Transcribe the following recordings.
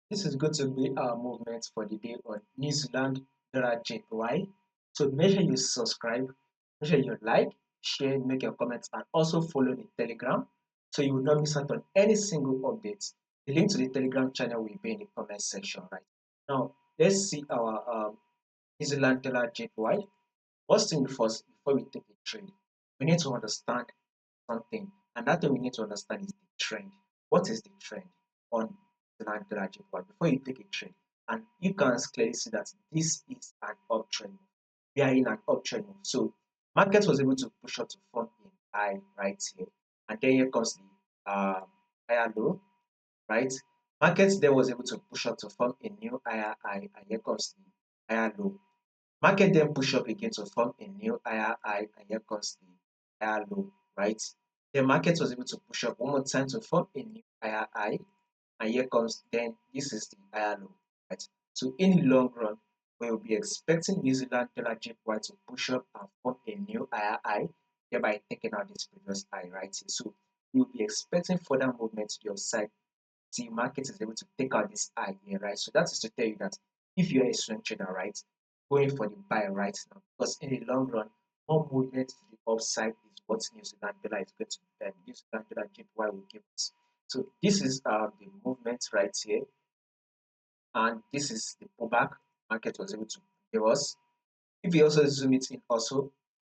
This is going to be our movement for the day on New Zealand dollar JPY. So make sure you subscribe, make sure you like, share, make your comments, and also follow the Telegram so you will not miss out on any single updates. The link to the Telegram channel will be in the comment section right now. Let's see our New Zealand dollar JPY. First thing first, before we take a trade, we need to understand something, and that thing we need to understand is the trend. What is the trend on the land graduate before you take a trade? And you can clearly see that this is an uptrend. We are in an uptrend move. So market was able to push up to form in high right here, and then here comes the higher low, right? Market then was able to push up to form a new higher high, and here comes the higher low. Market then push up again to form a new higher high, and here comes the higher low, right? The market was able to push up one more time to form a new higher high, and here comes then this is the higher low, right? So in the long run, we will be expecting New Zealand dollar JPY to push up and form a new higher high, thereby taking out this previous high, right? So we will be expecting further movement to the upside. See, market is able to take out this high here, right? So that is to tell you that if you're a swing trader, right, going for the buy right now, because in the long run, more movement to the upside is what New Zealand dollar is going to New Zealand dollar JPY will give us. So this is the movement right here, and this is the pullback market was able to give us. If you also zoom it in, also you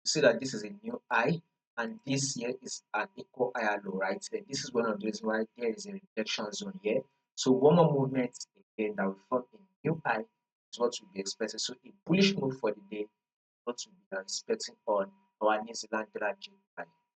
see that this is a new high, and this here is an equal higher low, right? And this is one of the reasons why there is a rejection zone here. So one more movement again that will form a new high is what we'll be expecting. So a bullish move for the day, what we are expecting on our New Zealand dollar JPY.